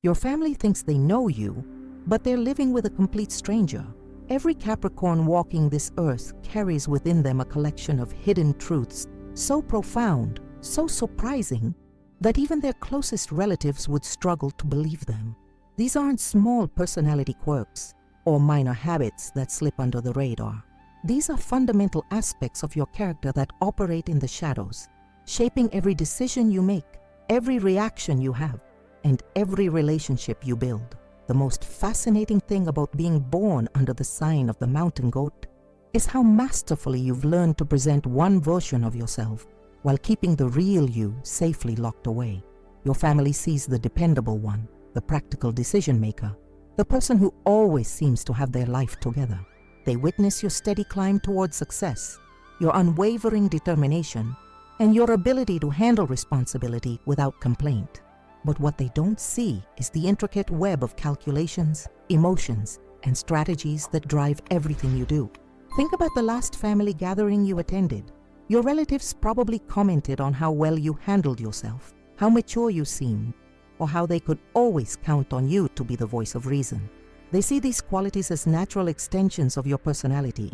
Your family thinks they know you, but they're living with a complete stranger. Every Capricorn walking this earth carries within them a collection of hidden truths so profound, so surprising, that even their closest relatives would struggle to believe them. These aren't small personality quirks or minor habits that slip under the radar. These are fundamental aspects of your character that operate in the shadows, shaping every decision you make, every reaction you have, and every relationship you build. The most fascinating thing about being born under the sign of the mountain goat is how masterfully you've learned to present one version of yourself while keeping the real you safely locked away. Your family sees the dependable one, the practical decision maker, the person who always seems to have their life together. They witness your steady climb towards success, your unwavering determination, and your ability to handle responsibility without complaint. But what they don't see is the intricate web of calculations, emotions, and strategies that drive everything you do. Think about the last family gathering you attended. Your relatives probably commented on how well you handled yourself, how mature you seemed, or how they could always count on you to be the voice of reason. They see these qualities as natural extensions of your personality,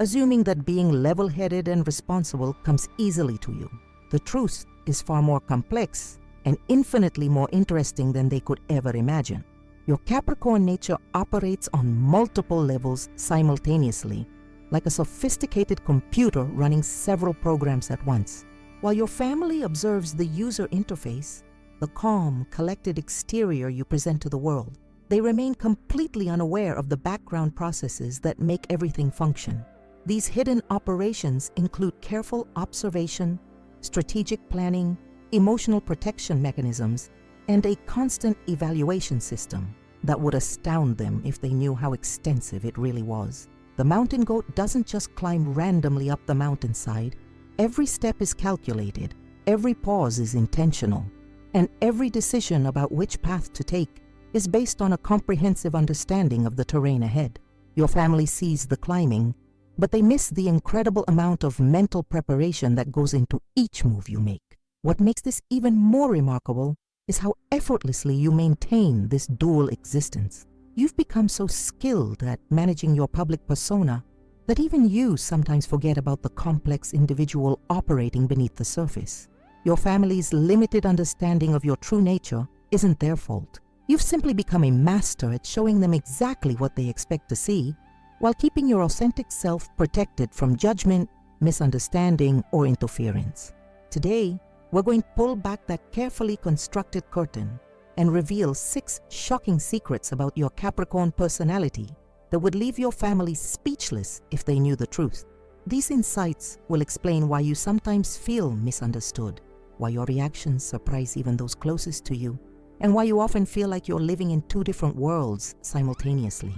assuming that being level-headed and responsible comes easily to you. The truth is far more complex and infinitely more interesting than they could ever imagine. Your Capricorn nature operates on multiple levels simultaneously, like a sophisticated computer running several programs at once. While your family observes the user interface, the calm, collected exterior you present to the world, they remain completely unaware of the background processes that make everything function. These hidden operations include careful observation, strategic planning, emotional protection mechanisms, and a constant evaluation system that would astound them if they knew how extensive it really was. The mountain goat doesn't just climb randomly up the mountainside. Every step is calculated, every pause is intentional, and every decision about which path to take is based on a comprehensive understanding of the terrain ahead. Your family sees the climbing, but they miss the incredible amount of mental preparation that goes into each move you make. What makes this even more remarkable is how effortlessly you maintain this dual existence. You've become so skilled at managing your public persona that even you sometimes forget about the complex individual operating beneath the surface. Your family's limited understanding of your true nature isn't their fault. You've simply become a master at showing them exactly what they expect to see, while keeping your authentic self protected from judgment, misunderstanding, or interference. Today, we're going to pull back that carefully constructed curtain and reveal 6 shocking secrets about your Capricorn personality that would leave your family speechless if they knew the truth. These insights will explain why you sometimes feel misunderstood, why your reactions surprise even those closest to you, and why you often feel like you're living in 2 different worlds simultaneously.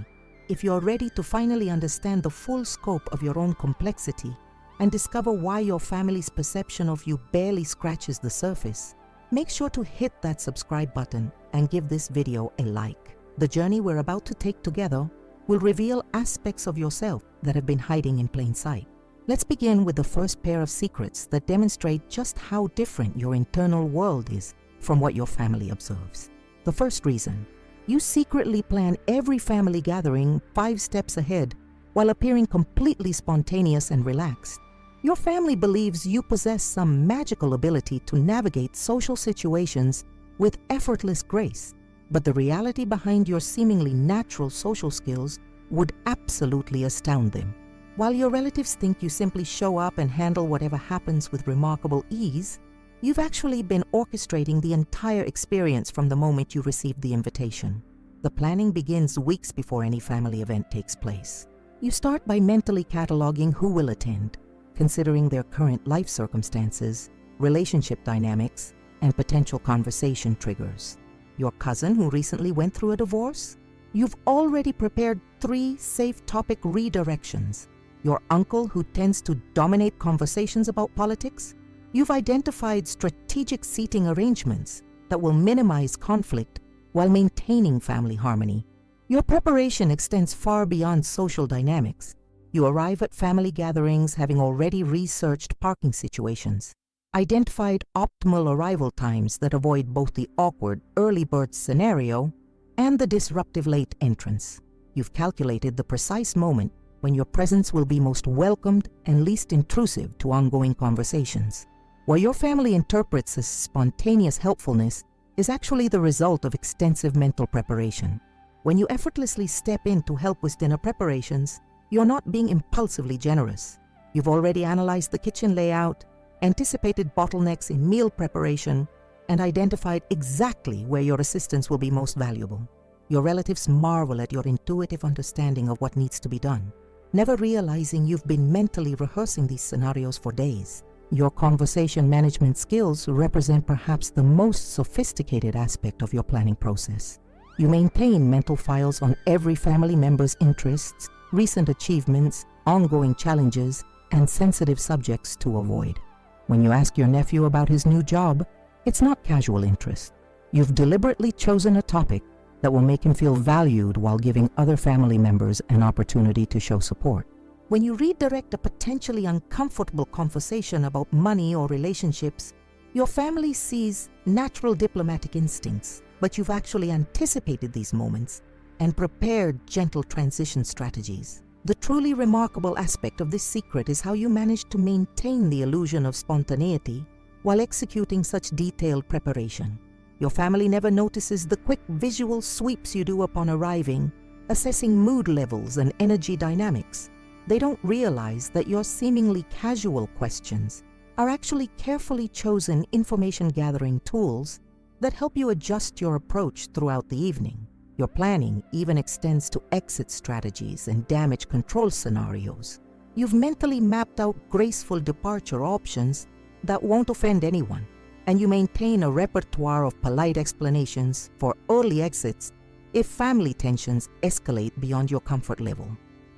If you're ready to finally understand the full scope of your own complexity and discover why your family's perception of you barely scratches the surface, make sure to hit that subscribe button and give this video a like. The journey we're about to take together will reveal aspects of yourself that have been hiding in plain sight. Let's begin with the first pair of secrets that demonstrate just how different your internal world is from what your family observes. The first reason: you secretly plan every family gathering 5 steps ahead while appearing completely spontaneous and relaxed. Your family believes you possess some magical ability to navigate social situations with effortless grace, but the reality behind your seemingly natural social skills would absolutely astound them. While your relatives think you simply show up and handle whatever happens with remarkable ease, you've actually been orchestrating the entire experience from the moment you received the invitation. The planning begins weeks before any family event takes place. You start by mentally cataloging who will attend, considering their current life circumstances, relationship dynamics, and potential conversation triggers. Your cousin who recently went through a divorce? You've already prepared 3 safe topic redirections. Your uncle who tends to dominate conversations about politics? You've identified strategic seating arrangements that will minimize conflict while maintaining family harmony. Your preparation extends far beyond social dynamics. You arrive at family gatherings having already researched parking situations, identified optimal arrival times that avoid both the awkward early bird scenario and the disruptive late entrance. You've calculated the precise moment when your presence will be most welcomed and least intrusive to ongoing conversations. What your family interprets as spontaneous helpfulness is actually the result of extensive mental preparation. When you effortlessly step in to help with dinner preparations, you're not being impulsively generous. You've already analyzed the kitchen layout, anticipated bottlenecks in meal preparation, and identified exactly where your assistance will be most valuable. Your relatives marvel at your intuitive understanding of what needs to be done, never realizing you've been mentally rehearsing these scenarios for days. Your conversation management skills represent perhaps the most sophisticated aspect of your planning process. You maintain mental files on every family member's interests, recent achievements, ongoing challenges, and sensitive subjects to avoid. When you ask your nephew about his new job, it's not casual interest. You've deliberately chosen a topic that will make him feel valued while giving other family members an opportunity to show support. When you redirect a potentially uncomfortable conversation about money or relationships, your family sees natural diplomatic instincts, but you've actually anticipated these moments and prepared gentle transition strategies. The truly remarkable aspect of this secret is how you manage to maintain the illusion of spontaneity while executing such detailed preparation. Your family never notices the quick visual sweeps you do upon arriving, assessing mood levels and energy dynamics. They don't realize that your seemingly casual questions are actually carefully chosen information-gathering tools that help you adjust your approach throughout the evening. Your planning even extends to exit strategies and damage control scenarios. You've mentally mapped out graceful departure options that won't offend anyone, and you maintain a repertoire of polite explanations for early exits if family tensions escalate beyond your comfort level.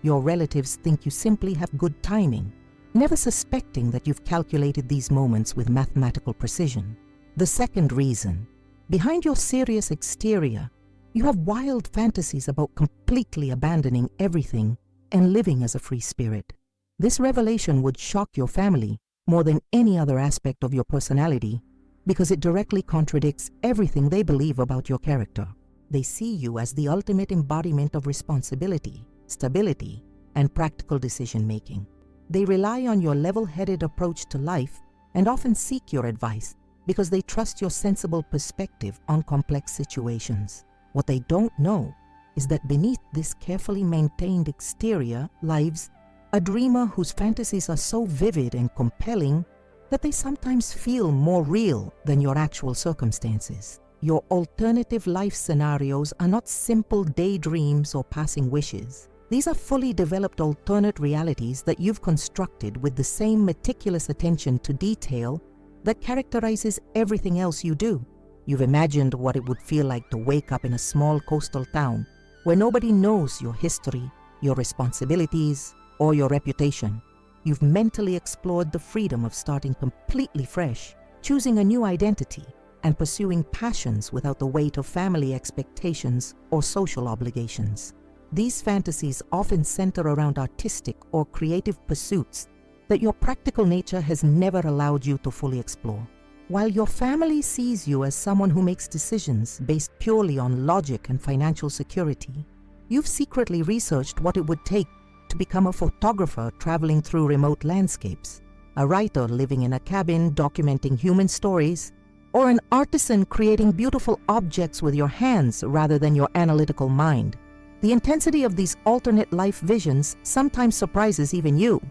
Your relatives think you simply have good timing, never suspecting that you've calculated these moments with mathematical precision. The second reason, behind your serious exterior, you have wild fantasies about completely abandoning everything and living as a free spirit. This revelation would shock your family more than any other aspect of your personality because it directly contradicts everything they believe about your character. They see you as the ultimate embodiment of responsibility, stability, and practical decision-making. They rely on your level-headed approach to life and often seek your advice because they trust your sensible perspective on complex situations. What they don't know is that beneath this carefully maintained exterior lives a dreamer whose fantasies are so vivid and compelling that they sometimes feel more real than your actual circumstances. Your alternative life scenarios are not simple daydreams or passing wishes. These are fully developed alternate realities that you've constructed with the same meticulous attention to detail that characterizes everything else you do. You've imagined what it would feel like to wake up in a small coastal town where nobody knows your history, your responsibilities, or your reputation. You've mentally explored the freedom of starting completely fresh, choosing a new identity, and pursuing passions without the weight of family expectations or social obligations. These fantasies often center around artistic or creative pursuits that your practical nature has never allowed you to fully explore. While your family sees you as someone who makes decisions based purely on logic and financial security, you've secretly researched what it would take to become a photographer traveling through remote landscapes, a writer living in a cabin documenting human stories, or an artisan creating beautiful objects with your hands rather than your analytical mind. The intensity of these alternate life visions sometimes surprises even you.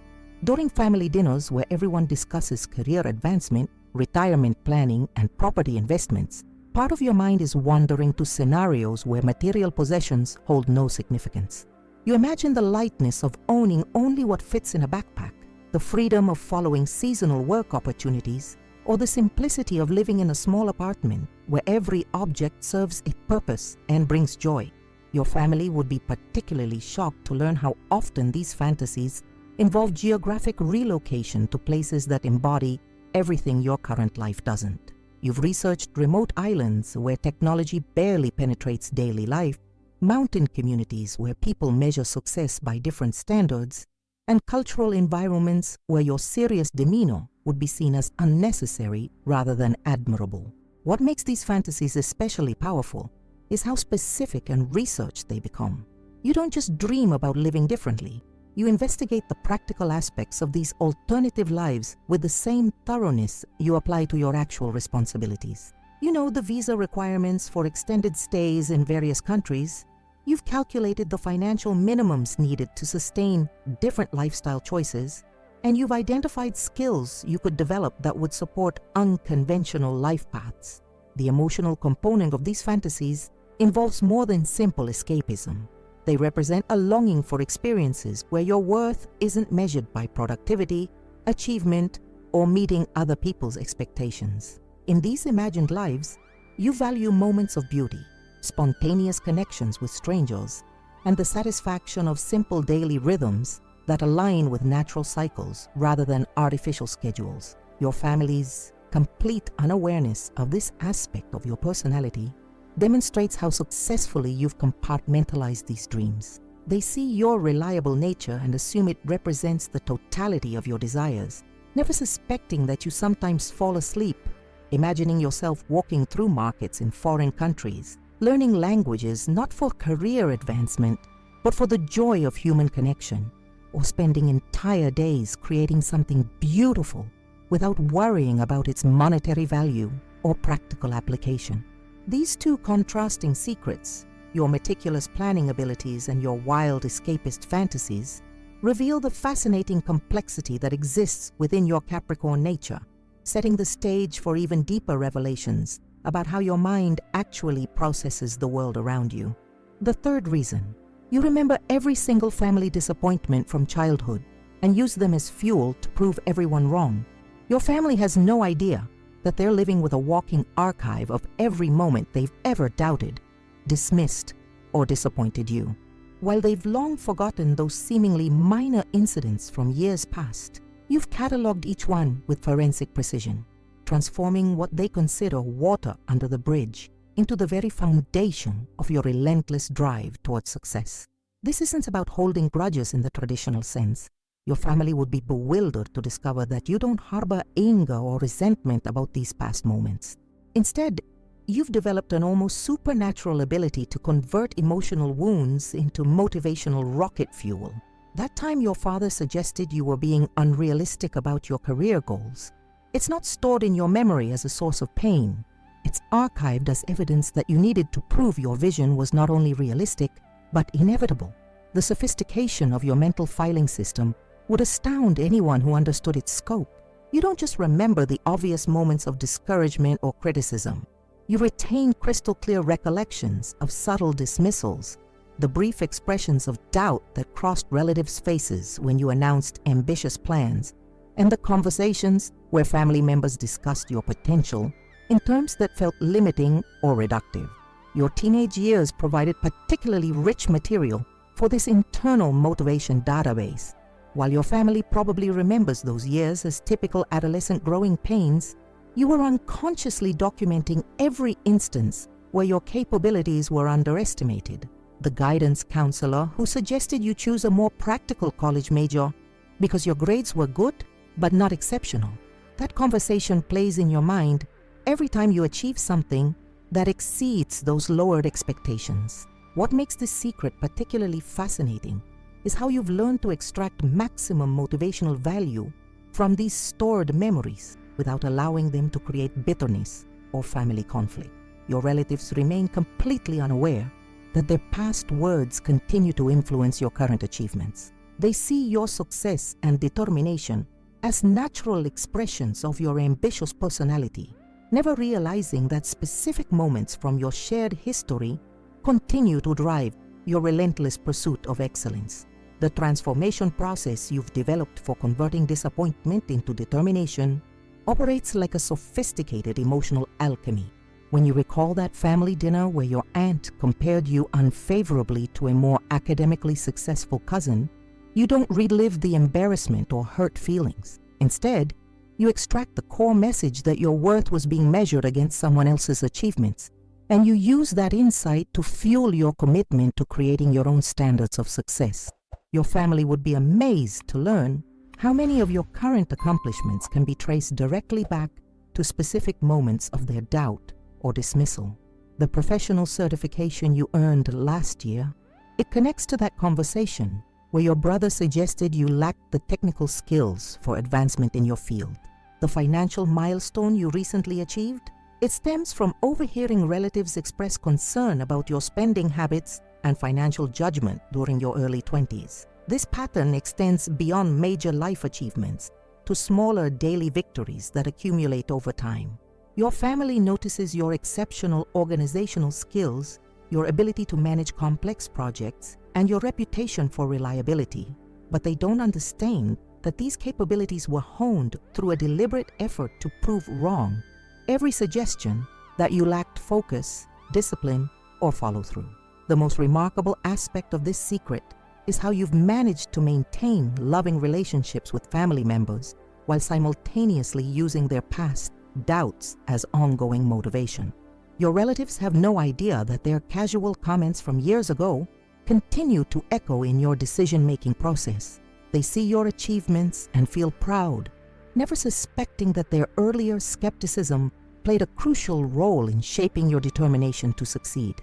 During family dinners where everyone discusses career advancement, retirement planning, and property investments, part of your mind is wandering to scenarios where material possessions hold no significance. You imagine the lightness of owning only what fits in a backpack, the freedom of following seasonal work opportunities, or the simplicity of living in a small apartment where every object serves a purpose and brings joy. Your family would be particularly shocked to learn how often these fantasies involve geographic relocation to places that embody everything your current life doesn't. You've researched remote islands where technology barely penetrates daily life, mountain communities where people measure success by different standards, and cultural environments where your serious demeanor would be seen as unnecessary rather than admirable. What makes these fantasies especially powerful is how specific and researched they become. You don't just dream about living differently. You investigate the practical aspects of these alternative lives with the same thoroughness you apply to your actual responsibilities. You know the visa requirements for extended stays in various countries. You've calculated the financial minimums needed to sustain different lifestyle choices, and you've identified skills you could develop that would support unconventional life paths. The emotional component of these fantasies involves more than simple escapism. They represent a longing for experiences where your worth isn't measured by productivity, achievement, or meeting other people's expectations. In these imagined lives, you value moments of beauty, spontaneous connections with strangers, and the satisfaction of simple daily rhythms that align with natural cycles rather than artificial schedules. Your family's complete unawareness of this aspect of your personality demonstrates how successfully you've compartmentalized these dreams. They see your reliable nature and assume it represents the totality of your desires, never suspecting that you sometimes fall asleep, imagining yourself walking through markets in foreign countries, learning languages not for career advancement, but for the joy of human connection, or spending entire days creating something beautiful without worrying about its monetary value or practical application. These two contrasting secrets, your meticulous planning abilities and your wild escapist fantasies, reveal the fascinating complexity that exists within your Capricorn nature, setting the stage for even deeper revelations about how your mind actually processes the world around you. The third reason, you remember every single family disappointment from childhood and use them as fuel to prove everyone wrong. Your family has no idea that they're living with a walking archive of every moment they've ever doubted, dismissed, or disappointed you. While they've long forgotten those seemingly minor incidents from years past, you've cataloged each one with forensic precision, transforming what they consider water under the bridge into the very foundation of your relentless drive towards success. This isn't about holding grudges in the traditional sense. Your family would be bewildered to discover that you don't harbor anger or resentment about these past moments. Instead, you've developed an almost supernatural ability to convert emotional wounds into motivational rocket fuel. That time your father suggested you were being unrealistic about your career goals, it's not stored in your memory as a source of pain. It's archived as evidence that you needed to prove your vision was not only realistic, but inevitable. The sophistication of your mental filing system would astound anyone who understood its scope. You don't just remember the obvious moments of discouragement or criticism. You retain crystal clear recollections of subtle dismissals, the brief expressions of doubt that crossed relatives' faces when you announced ambitious plans, and the conversations where family members discussed your potential in terms that felt limiting or reductive. Your teenage years provided particularly rich material for this internal motivation database. While your family probably remembers those years as typical adolescent growing pains, you were unconsciously documenting every instance where your capabilities were underestimated. The guidance counselor who suggested you choose a more practical college major because your grades were good but not exceptional. That conversation plays in your mind every time you achieve something that exceeds those lowered expectations. What makes this secret particularly fascinating is how you've learned to extract maximum motivational value from these stored memories without allowing them to create bitterness or family conflict. Your relatives remain completely unaware that their past words continue to influence your current achievements. They see your success and determination as natural expressions of your ambitious personality, never realizing that specific moments from your shared history continue to drive your relentless pursuit of excellence. The transformation process you've developed for converting disappointment into determination operates like a sophisticated emotional alchemy. When you recall that family dinner where your aunt compared you unfavorably to a more academically successful cousin, you don't relive the embarrassment or hurt feelings. Instead, you extract the core message that your worth was being measured against someone else's achievements, and you use that insight to fuel your commitment to creating your own standards of success. Your family would be amazed to learn how many of your current accomplishments can be traced directly back to specific moments of their doubt or dismissal. The professional certification you earned last year, it connects to that conversation where your brother suggested you lacked the technical skills for advancement in your field. The financial milestone you recently achieved, it stems from overhearing relatives express concern about your spending habits and financial judgment during your early 20s. This pattern extends beyond major life achievements to smaller daily victories that accumulate over time. Your family notices your exceptional organizational skills, your ability to manage complex projects, and your reputation for reliability, but they don't understand that these capabilities were honed through a deliberate effort to prove wrong every suggestion that you lacked focus, discipline, or follow-through. The most remarkable aspect of this secret is how you've managed to maintain loving relationships with family members while simultaneously using their past doubts as ongoing motivation. Your relatives have no idea that their casual comments from years ago continue to echo in your decision-making process. They see your achievements and feel proud, never suspecting that their earlier skepticism played a crucial role in shaping your determination to succeed.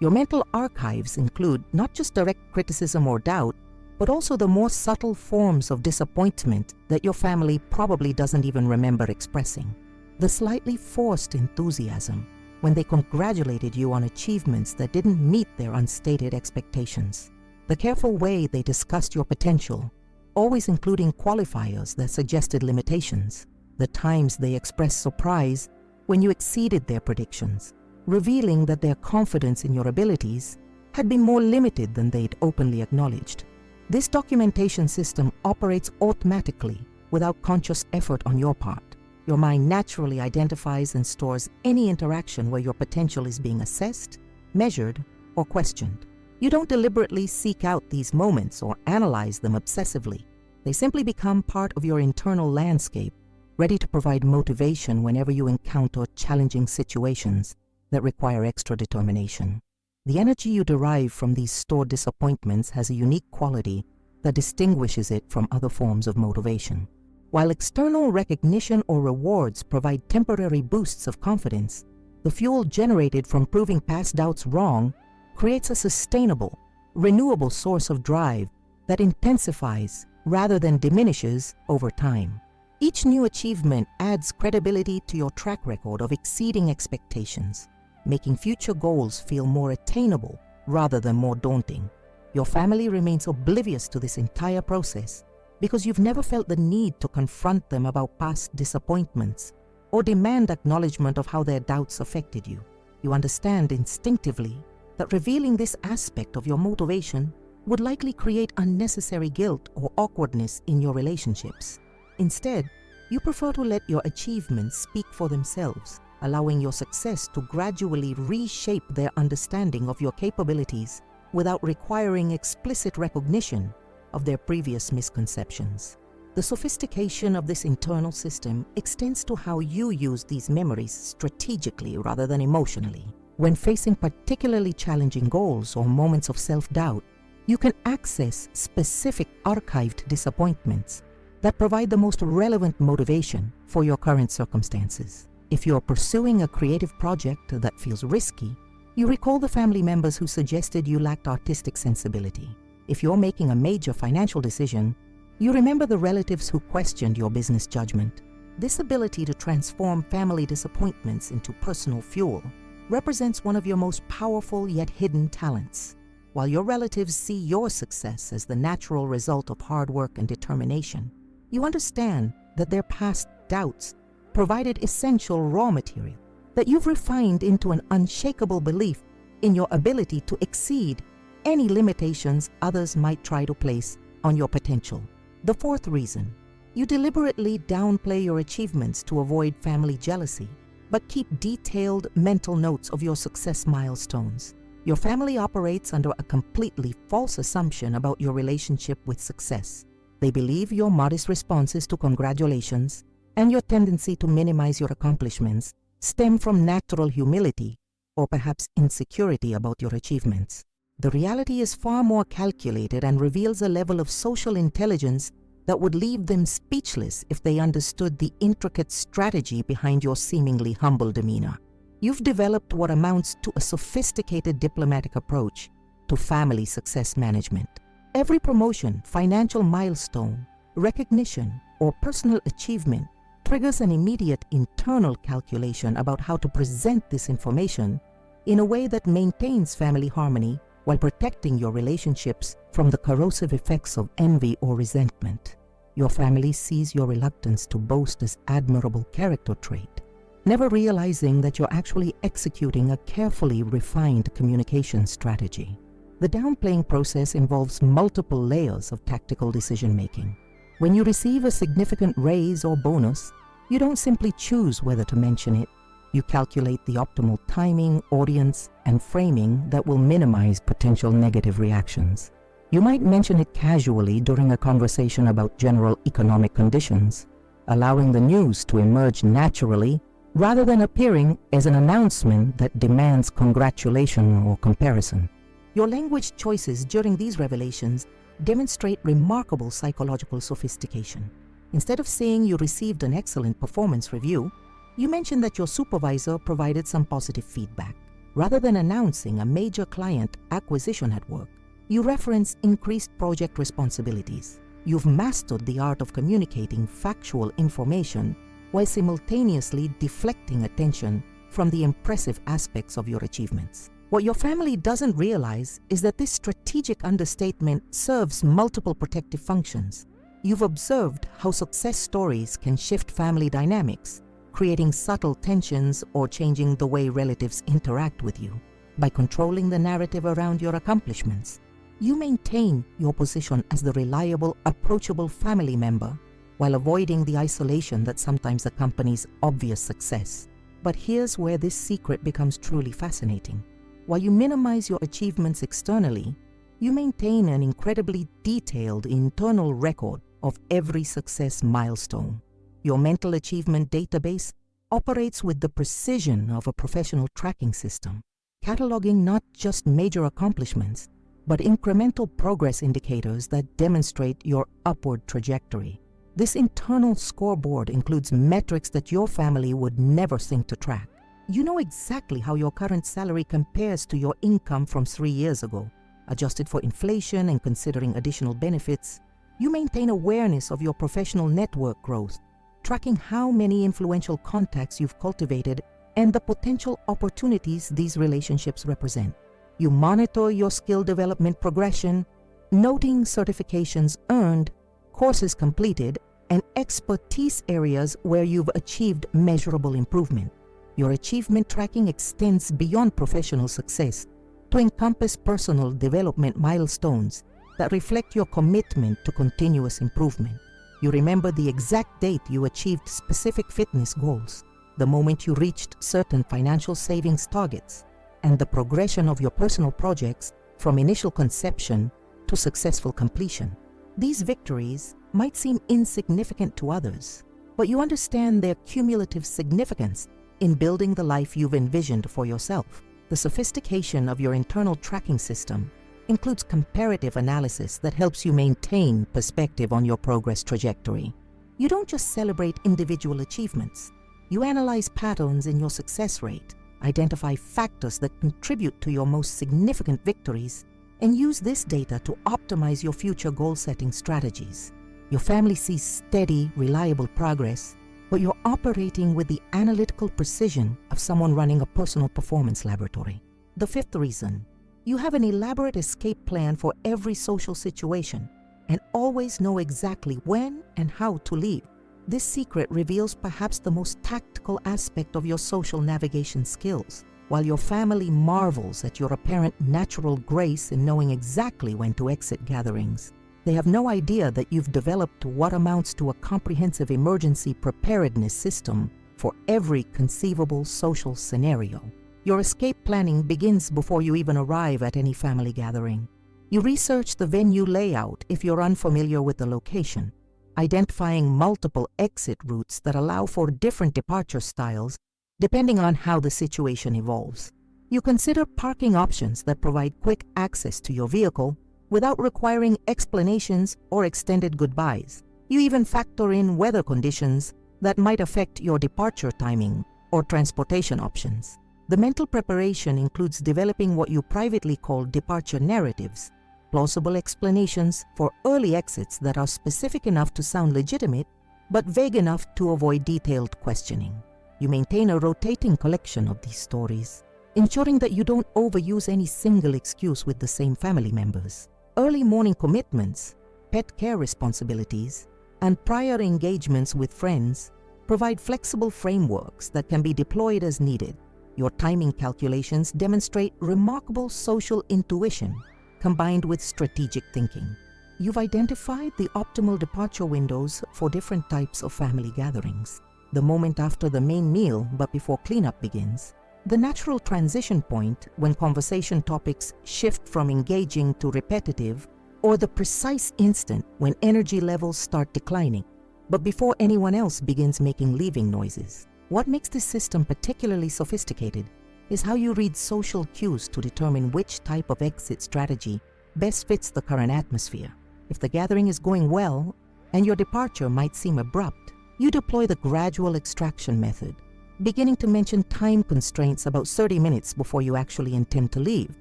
Your mental archives include not just direct criticism or doubt, but also the more subtle forms of disappointment that your family probably doesn't even remember expressing. The slightly forced enthusiasm when they congratulated you on achievements that didn't meet their unstated expectations. The careful way they discussed your potential, always including qualifiers that suggested limitations. The times they expressed surprise when you exceeded their predictions, revealing that their confidence in your abilities had been more limited than they'd openly acknowledged. This documentation system operates automatically without conscious effort on your part. Your mind naturally identifies and stores any interaction where your potential is being assessed, measured, or questioned. You don't deliberately seek out these moments or analyze them obsessively. They simply become part of your internal landscape, ready to provide motivation whenever you encounter challenging situations that require extra determination. The energy you derive from these stored disappointments has a unique quality that distinguishes it from other forms of motivation. While external recognition or rewards provide temporary boosts of confidence, the fuel generated from proving past doubts wrong creates a sustainable, renewable source of drive that intensifies rather than diminishes over time. Each new achievement adds credibility to your track record of exceeding expectations, making future goals feel more attainable rather than more daunting. Your family remains oblivious to this entire process because you've never felt the need to confront them about past disappointments or demand acknowledgement of how their doubts affected you. You understand instinctively that revealing this aspect of your motivation would likely create unnecessary guilt or awkwardness in your relationships. Instead, you prefer to let your achievements speak for themselves, allowing your success to gradually reshape their understanding of your capabilities without requiring explicit recognition of their previous misconceptions. The sophistication of this internal system extends to how you use these memories strategically rather than emotionally. When facing particularly challenging goals or moments of self-doubt, you can access specific archived disappointments that provide the most relevant motivation for your current circumstances. If you are pursuing a creative project that feels risky, you recall the family members who suggested you lacked artistic sensibility. If you're making a major financial decision, you remember the relatives who questioned your business judgment. This ability to transform family disappointments into personal fuel represents one of your most powerful yet hidden talents. While your relatives see your success as the natural result of hard work and determination, you understand that their past doubts provided essential raw material that you've refined into an unshakable belief in your ability to exceed any limitations others might try to place on your potential. The fourth reason, you deliberately downplay your achievements to avoid family jealousy, but keep detailed mental notes of your success milestones. Your family operates under a completely false assumption about your relationship with success. They believe your modest responses to congratulations and your tendency to minimize your accomplishments stem from natural humility or perhaps insecurity about your achievements. The reality is far more calculated and reveals a level of social intelligence that would leave them speechless if they understood the intricate strategy behind your seemingly humble demeanor. You've developed what amounts to a sophisticated diplomatic approach to family success management. Every promotion, financial milestone, recognition, or personal achievement triggers an immediate internal calculation about how to present this information in a way that maintains family harmony while protecting your relationships from the corrosive effects of envy or resentment. Your family sees your reluctance to boast as admirable character trait, never realizing that you're actually executing a carefully refined communication strategy. The downplaying process involves multiple layers of tactical decision-making. When you receive a significant raise or bonus, you don't simply choose whether to mention it. You calculate the optimal timing, audience, and framing that will minimize potential negative reactions. You might mention it casually during a conversation about general economic conditions, allowing the news to emerge naturally rather than appearing as an announcement that demands congratulation or comparison. Your language choices during these revelations demonstrate remarkable psychological sophistication. Instead of saying you received an excellent performance review, you mention that your supervisor provided some positive feedback. Rather than announcing a major client acquisition at work, you reference increased project responsibilities. You've mastered the art of communicating factual information while simultaneously deflecting attention from the impressive aspects of your achievements. What your family doesn't realize is that this strategic understatement serves multiple protective functions. You've observed how success stories can shift family dynamics, creating subtle tensions or changing the way relatives interact with you. By controlling the narrative around your accomplishments, you maintain your position as the reliable, approachable family member while avoiding the isolation that sometimes accompanies obvious success. But here's where this secret becomes truly fascinating. While you minimize your achievements externally, you maintain an incredibly detailed internal record of every success milestone. Your mental achievement database operates with the precision of a professional tracking system, cataloging not just major accomplishments, but incremental progress indicators that demonstrate your upward trajectory. This internal scoreboard includes metrics that your family would never think to track. You know exactly how your current salary compares to your income from 3 years ago. Adjusted for inflation and considering additional benefits, you maintain awareness of your professional network growth, tracking how many influential contacts you've cultivated and the potential opportunities these relationships represent. You monitor your skill development progression, noting certifications earned, courses completed, and expertise areas where you've achieved measurable improvement. Your achievement tracking extends beyond professional success to encompass personal development milestones that reflect your commitment to continuous improvement. You remember the exact date you achieved specific fitness goals, the moment you reached certain financial savings targets, and the progression of your personal projects from initial conception to successful completion. These victories might seem insignificant to others, but you understand their cumulative significance in building the life you've envisioned for yourself. The sophistication of your internal tracking system includes comparative analysis that helps you maintain perspective on your progress trajectory. You don't just celebrate individual achievements. You analyze patterns in your success rate, identify factors that contribute to your most significant victories, and use this data to optimize your future goal-setting strategies. Your family sees steady, reliable progress, but you're operating with the analytical precision of someone running a personal performance laboratory. The fifth reason: you have an elaborate escape plan for every social situation and always know exactly when and how to leave. This secret reveals perhaps the most tactical aspect of your social navigation skills. While your family marvels at your apparent natural grace in knowing exactly when to exit gatherings, they have no idea that you've developed what amounts to a comprehensive emergency preparedness system for every conceivable social scenario. Your escape planning begins before you even arrive at any family gathering. You research the venue layout if you're unfamiliar with the location, identifying multiple exit routes that allow for different departure styles depending on how the situation evolves. You consider parking options that provide quick access to your vehicle without requiring explanations or extended goodbyes. You even factor in weather conditions that might affect your departure timing or transportation options. The mental preparation includes developing what you privately call departure narratives, plausible explanations for early exits that are specific enough to sound legitimate but vague enough to avoid detailed questioning. You maintain a rotating collection of these stories, ensuring that you don't overuse any single excuse with the same family members. Early morning commitments, pet care responsibilities, and prior engagements with friends provide flexible frameworks that can be deployed as needed. Your timing calculations demonstrate remarkable social intuition combined with strategic thinking. You've identified the optimal departure windows for different types of family gatherings. The moment after the main meal but before cleanup begins, the natural transition point when conversation topics shift from engaging to repetitive, or the precise instant when energy levels start declining, but before anyone else begins making leaving noises. What makes this system particularly sophisticated is how you read social cues to determine which type of exit strategy best fits the current atmosphere. If the gathering is going well and your departure might seem abrupt, you deploy the gradual extraction method, beginning to mention time constraints about 30 minutes before you actually intend to leave,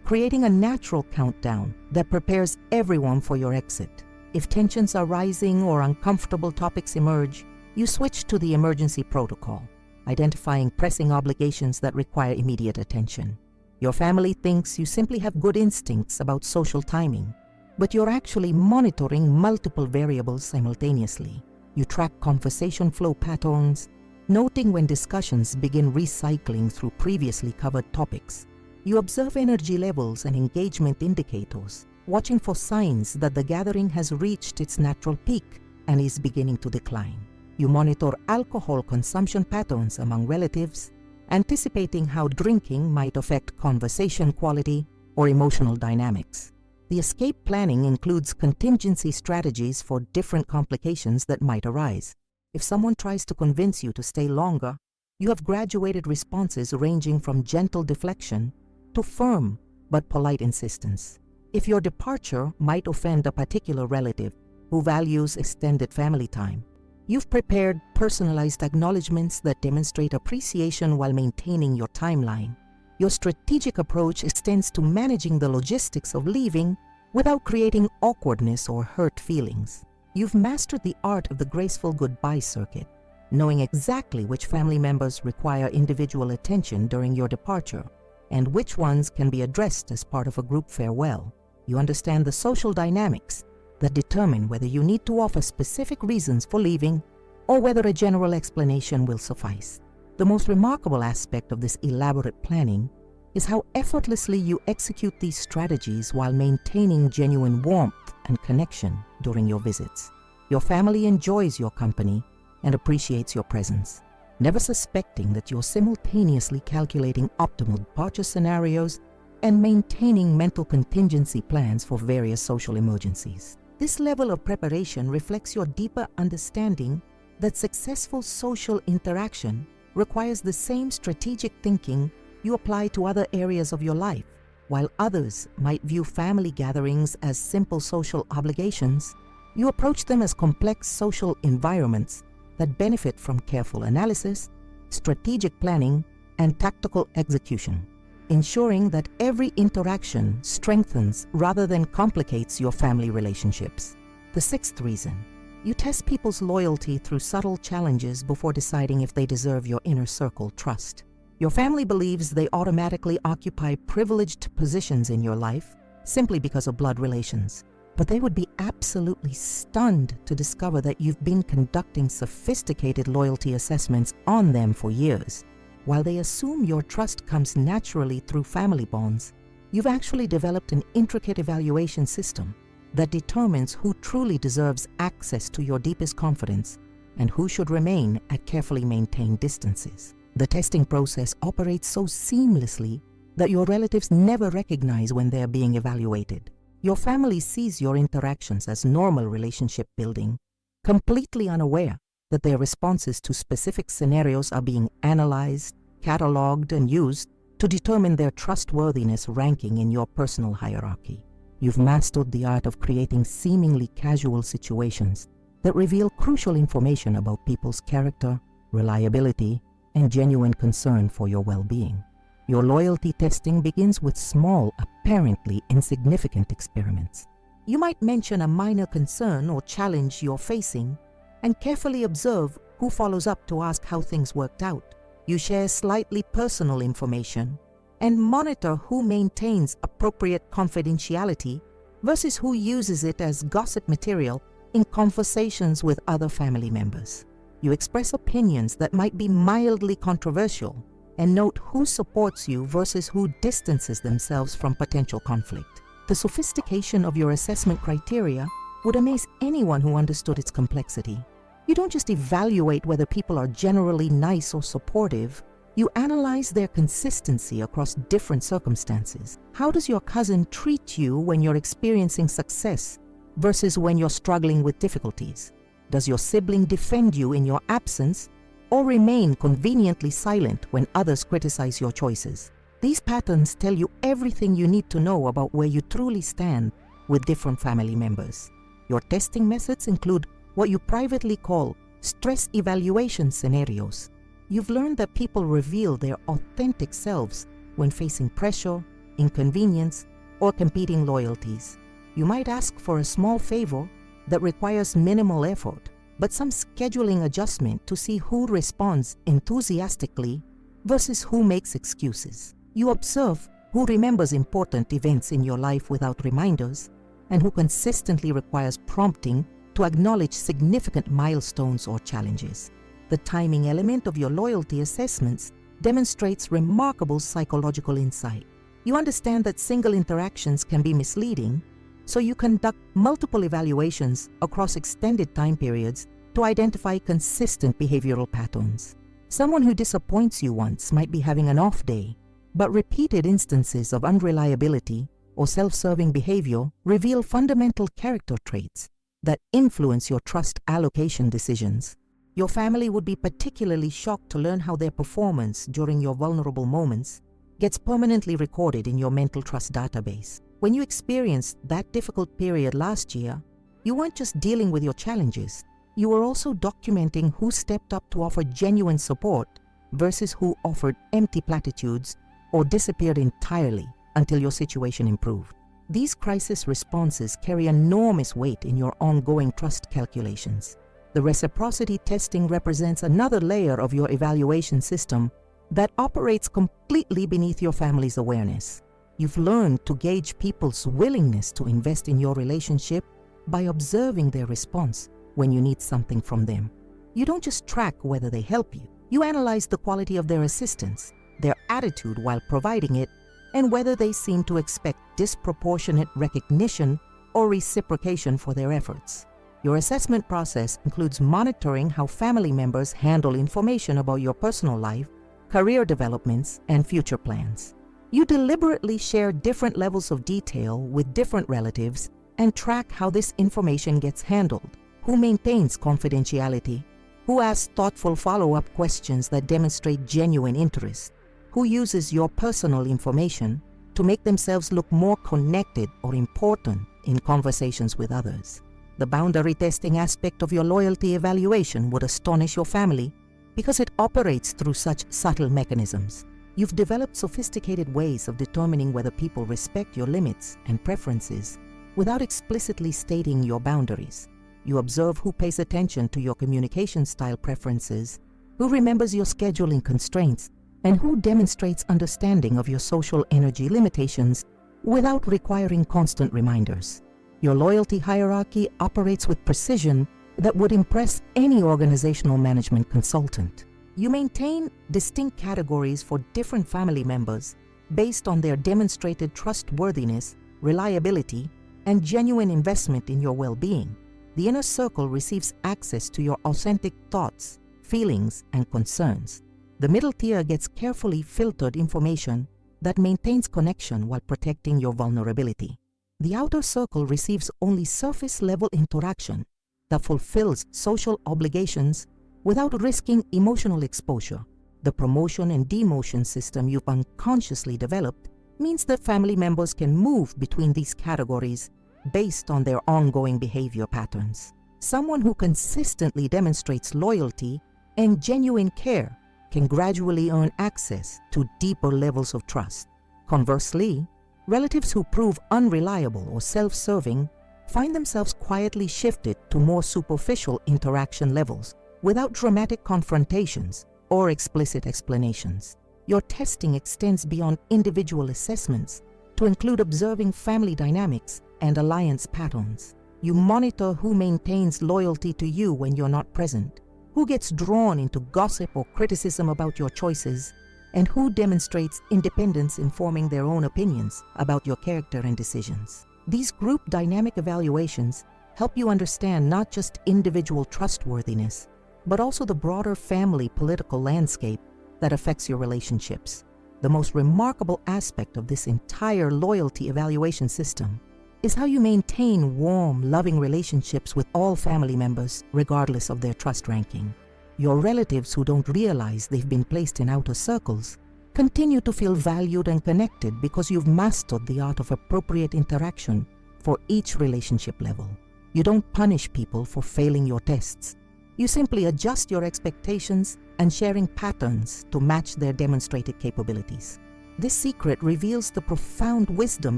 creating a natural countdown that prepares everyone for your exit. If tensions are rising or uncomfortable topics emerge, you switch to the emergency protocol, identifying pressing obligations that require immediate attention. Your family thinks you simply have good instincts about social timing, but you're actually monitoring multiple variables simultaneously. You track conversation flow patterns, noting when discussions begin recycling through previously covered topics. You observe energy levels and engagement indicators, watching for signs that the gathering has reached its natural peak and is beginning to decline. You monitor alcohol consumption patterns among relatives, anticipating how drinking might affect conversation quality or emotional dynamics. The escape planning includes contingency strategies for different complications that might arise. If someone tries to convince you to stay longer, you have graduated responses ranging from gentle deflection to firm but polite insistence. If your departure might offend a particular relative who values extended family time, you've prepared personalized acknowledgments that demonstrate appreciation while maintaining your timeline. Your strategic approach extends to managing the logistics of leaving without creating awkwardness or hurt feelings. You've mastered the art of the graceful goodbye circuit, knowing exactly which family members require individual attention during your departure and which ones can be addressed as part of a group farewell. You understand the social dynamics that determine whether you need to offer specific reasons for leaving or whether a general explanation will suffice. The most remarkable aspect of this elaborate planning is how effortlessly you execute these strategies while maintaining genuine warmth and connection during your visits. Your family enjoys your company and appreciates your presence, never suspecting that you're simultaneously calculating optimal departure scenarios and maintaining mental contingency plans for various social emergencies. This level of preparation reflects your deeper understanding that successful social interaction requires the same strategic thinking you apply to other areas of your life. While others might view family gatherings as simple social obligations, you approach them as complex social environments that benefit from careful analysis, strategic planning, and tactical execution, ensuring that every interaction strengthens rather than complicates your family relationships. The sixth reason: you test people's loyalty through subtle challenges before deciding if they deserve your inner circle trust. Your family believes they automatically occupy privileged positions in your life simply because of blood relations, but they would be absolutely stunned to discover that you've been conducting sophisticated loyalty assessments on them for years. While they assume your trust comes naturally through family bonds, you've actually developed an intricate evaluation system that determines who truly deserves access to your deepest confidence and who should remain at carefully maintained distances. The testing process operates so seamlessly that your relatives never recognize when they're being evaluated. Your family sees your interactions as normal relationship building, completely unaware that their responses to specific scenarios are being analyzed, cataloged, and used to determine their trustworthiness ranking in your personal hierarchy. You've mastered the art of creating seemingly casual situations that reveal crucial information about people's character, reliability, and genuine concern for your well-being. Your loyalty testing begins with small, apparently insignificant experiments. You might mention a minor concern or challenge you're facing and carefully observe who follows up to ask how things worked out. You share slightly personal information and monitor who maintains appropriate confidentiality versus who uses it as gossip material in conversations with other family members. You express opinions that might be mildly controversial and note who supports you versus who distances themselves from potential conflict. The sophistication of your assessment criteria would amaze anyone who understood its complexity. You don't just evaluate whether people are generally nice or supportive, you analyze their consistency across different circumstances. How does your cousin treat you when you're experiencing success versus when you're struggling with difficulties? Does your sibling defend you in your absence or remain conveniently silent when others criticize your choices? These patterns tell you everything you need to know about where you truly stand with different family members. Your testing methods include what you privately call stress evaluation scenarios. You've learned that people reveal their authentic selves when facing pressure, inconvenience, or competing loyalties. You might ask for a small favor that requires minimal effort, but some scheduling adjustment to see who responds enthusiastically versus who makes excuses. You observe who remembers important events in your life without reminders and who consistently requires prompting to acknowledge significant milestones or challenges. The timing element of your loyalty assessments demonstrates remarkable psychological insight. You understand that single interactions can be misleading, so you conduct multiple evaluations across extended time periods to identify consistent behavioral patterns. Someone who disappoints you once might be having an off day, but repeated instances of unreliability or self-serving behavior reveal fundamental character traits that influence your trust allocation decisions. Your family would be particularly shocked to learn how their performance during your vulnerable moments gets permanently recorded in your mental trust database. When you experienced that difficult period last year, you weren't just dealing with your challenges, you were also documenting who stepped up to offer genuine support versus who offered empty platitudes or disappeared entirely until your situation improved. These crisis responses carry enormous weight in your ongoing trust calculations. The reciprocity testing represents another layer of your evaluation system that operates completely beneath your family's awareness. You've learned to gauge people's willingness to invest in your relationship by observing their response when you need something from them. You don't just track whether they help you. You analyze the quality of their assistance, their attitude while providing it, and whether they seem to expect disproportionate recognition or reciprocation for their efforts. Your assessment process includes monitoring how family members handle information about your personal life, career developments, and future plans. You deliberately share different levels of detail with different relatives and track how this information gets handled, who maintains confidentiality, who asks thoughtful follow-up questions that demonstrate genuine interest, who uses your personal information to make themselves look more connected or important in conversations with others. The boundary testing aspect of your loyalty evaluation would astonish your family because it operates through such subtle mechanisms. You've developed sophisticated ways of determining whether people respect your limits and preferences without explicitly stating your boundaries. You observe who pays attention to your communication style preferences, who remembers your scheduling constraints, and who demonstrates understanding of your social energy limitations without requiring constant reminders. Your loyalty hierarchy operates with precision that would impress any organizational management consultant. You maintain distinct categories for different family members based on their demonstrated trustworthiness, reliability, and genuine investment in your well-being. The inner circle receives access to your authentic thoughts, feelings, and concerns. The middle tier gets carefully filtered information that maintains connection while protecting your vulnerability. The outer circle receives only surface-level interaction that fulfills social obligations without risking emotional exposure. The promotion and demotion system you've unconsciously developed means that family members can move between these categories based on their ongoing behavior patterns. Someone who consistently demonstrates loyalty and genuine care can gradually earn access to deeper levels of trust. Conversely, relatives who prove unreliable or self-serving find themselves quietly shifted to more superficial interaction levels without dramatic confrontations or explicit explanations. Your testing extends beyond individual assessments to include observing family dynamics and alliance patterns. You monitor who maintains loyalty to you when you're not present, who gets drawn into gossip or criticism about your choices, and who demonstrates independence in forming their own opinions about your character and decisions. These group dynamic evaluations help you understand not just individual trustworthiness, but also the broader family political landscape that affects your relationships. The most remarkable aspect of this entire loyalty evaluation system is how you maintain warm, loving relationships with all family members, regardless of their trust ranking. Your relatives who don't realize they've been placed in outer circles continue to feel valued and connected because you've mastered the art of appropriate interaction for each relationship level. You don't punish people for failing your tests. You simply adjust your expectations and sharing patterns to match their demonstrated capabilities. This secret reveals the profound wisdom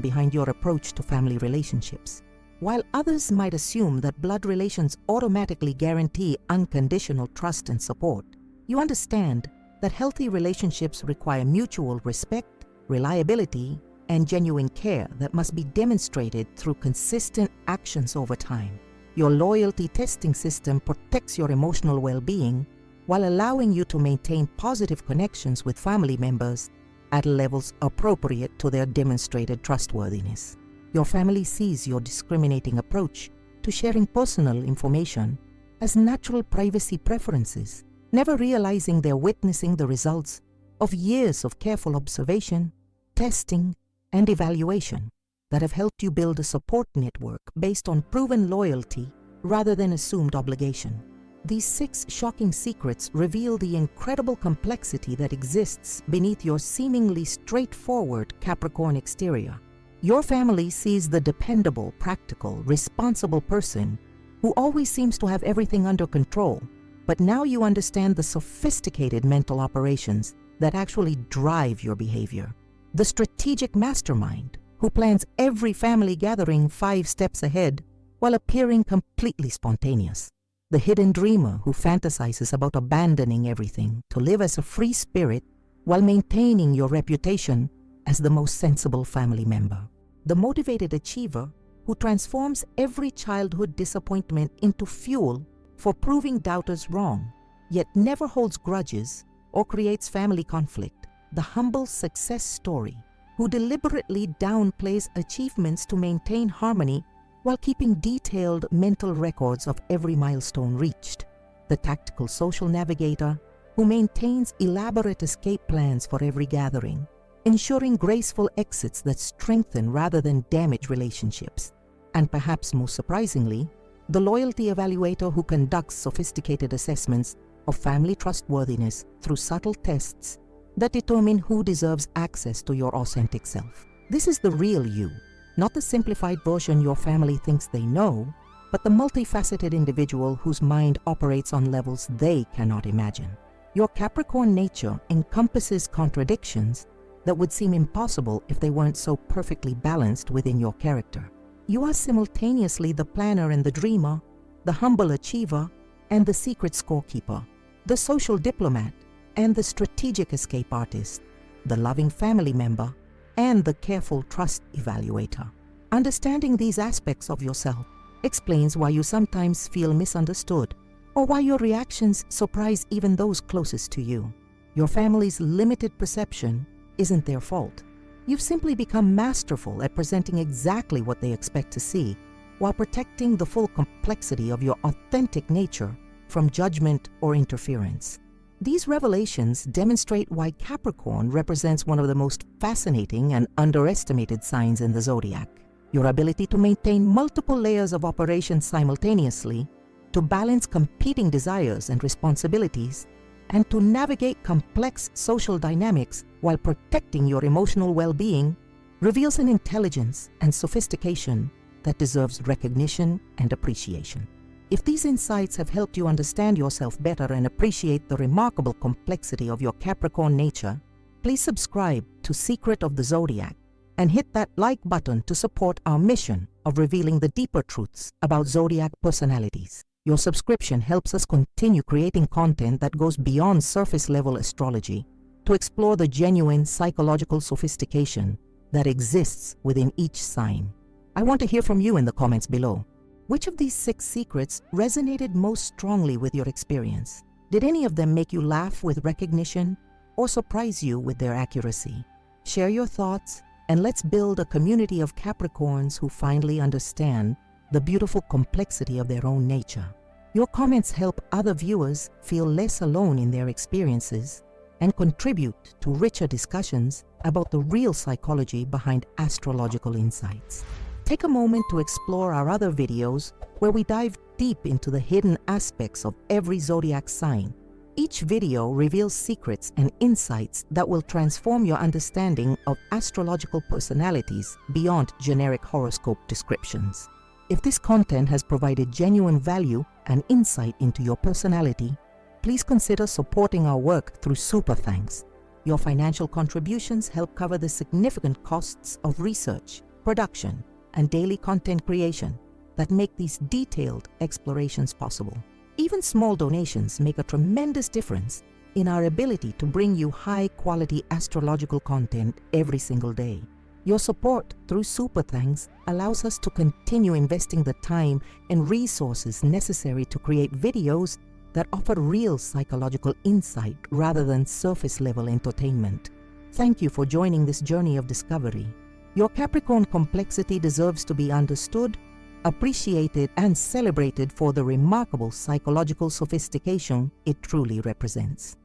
behind your approach to family relationships. While others might assume that blood relations automatically guarantee unconditional trust and support, you understand that healthy relationships require mutual respect, reliability, and genuine care that must be demonstrated through consistent actions over time. Your loyalty testing system protects your emotional well-being while allowing you to maintain positive connections with family members at levels appropriate to their demonstrated trustworthiness. Your family sees your discriminating approach to sharing personal information as natural privacy preferences, never realizing they're witnessing the results of years of careful observation, testing, and evaluation that have helped you build a support network based on proven loyalty rather than assumed obligation. These 6 shocking secrets reveal the incredible complexity that exists beneath your seemingly straightforward Capricorn exterior. Your family sees the dependable, practical, responsible person who always seems to have everything under control, but now you understand the sophisticated mental operations that actually drive your behavior. The strategic mastermind who plans every family gathering 5 steps ahead while appearing completely spontaneous. The hidden dreamer who fantasizes about abandoning everything to live as a free spirit while maintaining your reputation as the most sensible family member. The motivated achiever who transforms every childhood disappointment into fuel for proving doubters wrong, yet never holds grudges or creates family conflict. The humble success story who deliberately downplays achievements to maintain harmony while keeping detailed mental records of every milestone reached. The tactical social navigator who maintains elaborate escape plans for every gathering, ensuring graceful exits that strengthen rather than damage relationships. And perhaps most surprisingly, the loyalty evaluator who conducts sophisticated assessments of family trustworthiness through subtle tests that determine who deserves access to your authentic self. This is the real you, not the simplified version your family thinks they know, but the multifaceted individual whose mind operates on levels they cannot imagine. Your Capricorn nature encompasses contradictions that would seem impossible if they weren't so perfectly balanced within your character. You are simultaneously the planner and the dreamer, the humble achiever and the secret scorekeeper, the social diplomat and the strategic escape artist, the loving family member and the careful trust evaluator. Understanding these aspects of yourself explains why you sometimes feel misunderstood or why your reactions surprise even those closest to you. Your family's limited perception isn't their fault. You've simply become masterful at presenting exactly what they expect to see while protecting the full complexity of your authentic nature from judgment or interference. These revelations demonstrate why Capricorn represents one of the most fascinating and underestimated signs in the zodiac. Your ability to maintain multiple layers of operations simultaneously, to balance competing desires and responsibilities, and to navigate complex social dynamics while protecting your emotional well-being reveals an intelligence and sophistication that deserves recognition and appreciation. If these insights have helped you understand yourself better and appreciate the remarkable complexity of your Capricorn nature, please subscribe to Secret of the Zodiac and hit that like button to support our mission of revealing the deeper truths about Zodiac personalities. Your subscription helps us continue creating content that goes beyond surface-level astrology to explore the genuine psychological sophistication that exists within each sign. I want to hear from you in the comments below. Which of these 6 secrets resonated most strongly with your experience? Did any of them make you laugh with recognition or surprise you with their accuracy? Share your thoughts and let's build a community of Capricorns who finally understand the beautiful complexity of their own nature. Your comments help other viewers feel less alone in their experiences and contribute to richer discussions about the real psychology behind astrological insights. Take a moment to explore our other videos where we dive deep into the hidden aspects of every zodiac sign. Each video reveals secrets and insights that will transform your understanding of astrological personalities beyond generic horoscope descriptions. If this content has provided genuine value and insight into your personality, please consider supporting our work through Super Thanks. Your financial contributions help cover the significant costs of research, production, and daily content creation that make these detailed explorations possible. Even small donations make a tremendous difference in our ability to bring you high-quality astrological content every single day. Your support through Super Thanks allows us to continue investing the time and resources necessary to create videos that offer real psychological insight rather than surface-level entertainment. Thank you for joining this journey of discovery. Your Capricorn complexity deserves to be understood, appreciated, and celebrated for the remarkable psychological sophistication it truly represents.